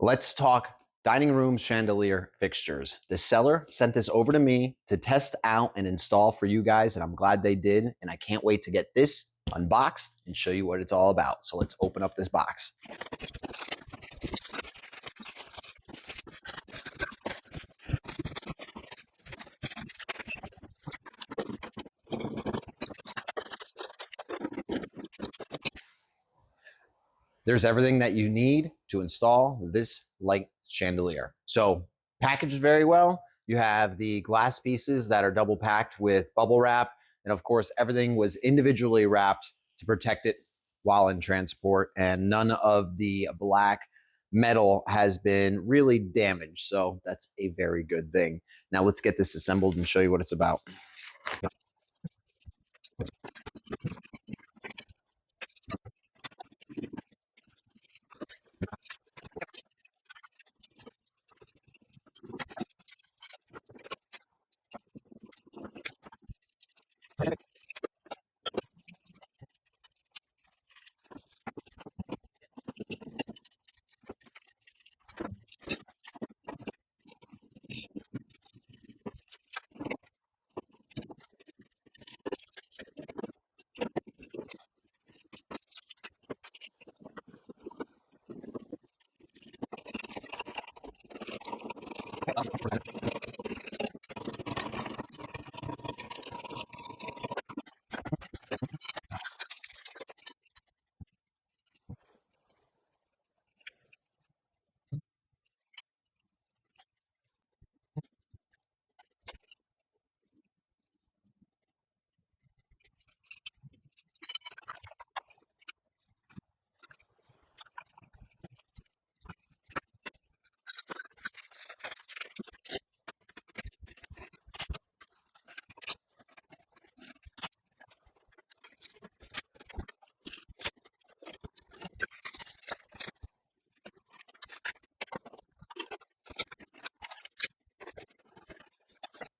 Let's talk dining room chandelier fixtures. The seller sent this over to me to test out and install for you guys, and I'm glad they did. And I can't wait to get this unboxed and show you what it's all about. So let's open up this box. There's everything that you need to install this light chandelier. So packaged very well. You have the glass pieces that are double packed with bubble wrap. And of course, everything was individually wrapped to protect it while in transport. And none of the black metal has been really damaged. So that's a very good thing. Now let's get this assembled and show you what it's about.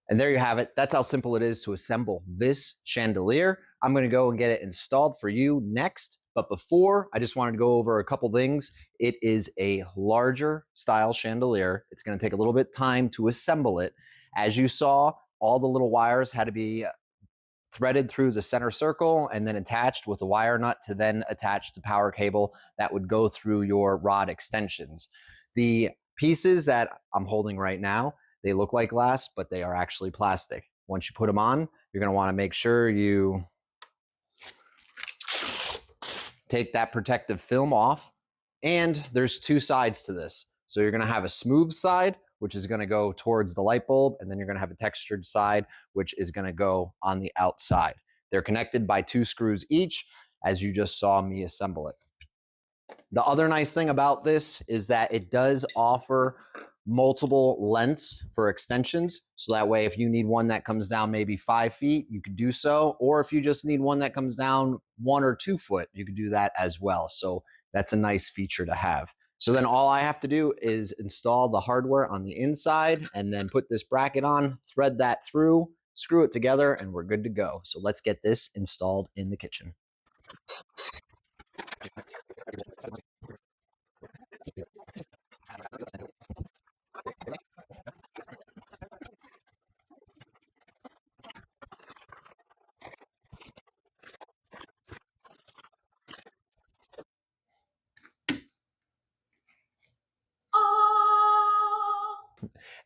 And there you have it. That's how simple it is to assemble this chandelier. I'm going to go and get it installed for you next. But before, I just wanted to go over a couple things. It is a larger style chandelier. It's going to take a little bit of time to assemble it. As you saw, all the little wires had to be threaded through the center circle and then attached with a wire nut to then attach the power cable that would go through your rod extensions. The pieces that I'm holding right now, they look like glass, but they are actually plastic. Once you put them on, you're going to want to make sure you take that protective film off. And there's two sides to this. So you're going to have a smooth side, which is going to go towards the light bulb, and then you're going to have a textured side, which is going to go on the outside. They're connected by 2 screws each, as you just saw me assemble it. The other nice thing about this is that it does offer multiple lengths for extensions. So that way, if you need one that comes down maybe 5 feet, you could do so. Or if you just need one that comes down 1 or 2 foot, you could do that as well. So that's a nice feature to have. So then all I have to do is install the hardware on the inside and then put this bracket on, thread that through, screw it together, and we're good to go. So let's get this installed in the kitchen.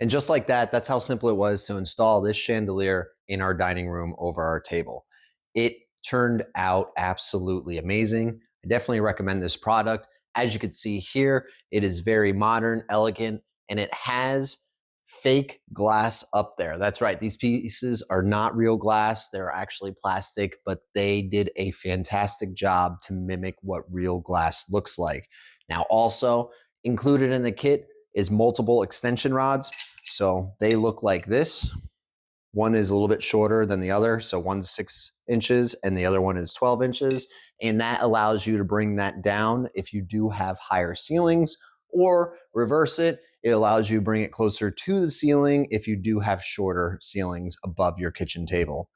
And just like that, that's how simple it was to install this chandelier in our dining room over our table. It turned out absolutely amazing. I definitely recommend this product. As you can see here, it is very modern, elegant, and it has fake glass up there. That's right. These pieces are not real glass. They're actually plastic, but they did a fantastic job to mimic what real glass looks like. Now, also included in the kit is multiple extension rods. So they look like this. One is a little bit shorter than the other. So one's 6 inches and the other one is 12 inches. And that allows you to bring that down if you do have higher ceilings, or reverse it. It allows you to bring it closer to the ceiling if you do have shorter ceilings above your kitchen table.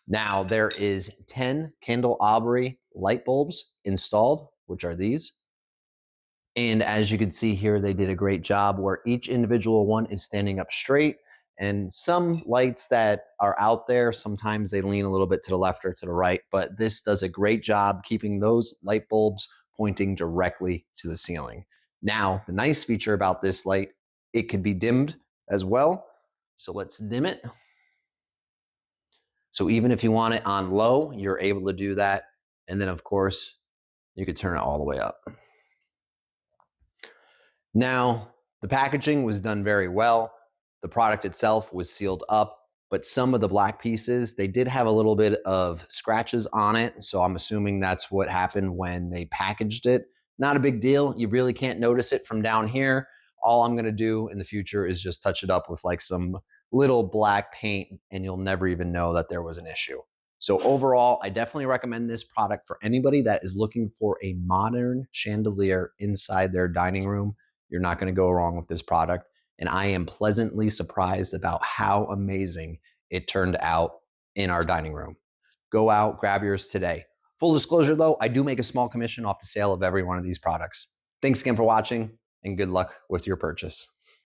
Now there is 10 candelabra light bulbs installed, which are these. And as you can see here, they did a great job where each individual one is standing up straight. And some lights that are out there, sometimes they lean a little bit to the left or to the right, but this does a great job keeping those light bulbs pointing directly to the ceiling. Now, the nice feature about this light, it could be dimmed as well. So let's dim it. So even if you want it on low, you're able to do that. And then of course, you could turn it all the way up. Now, the packaging was done very well. The product itself was sealed up, but some of the black pieces, they did have a little bit of scratches on it. So I'm assuming that's what happened when they packaged it. Not a big deal. You really can't notice it from down here. All I'm gonna do in the future is just touch it up with like some little black paint and you'll never even know that there was an issue. So overall, I definitely recommend this product for anybody that is looking for a modern chandelier inside their dining room. You're not going to go wrong with this product. And I am pleasantly surprised about how amazing it turned out in our dining room. Go out, grab yours today. Full disclosure though, I do make a small commission off the sale of every one of these products. Thanks again for watching and good luck with your purchase.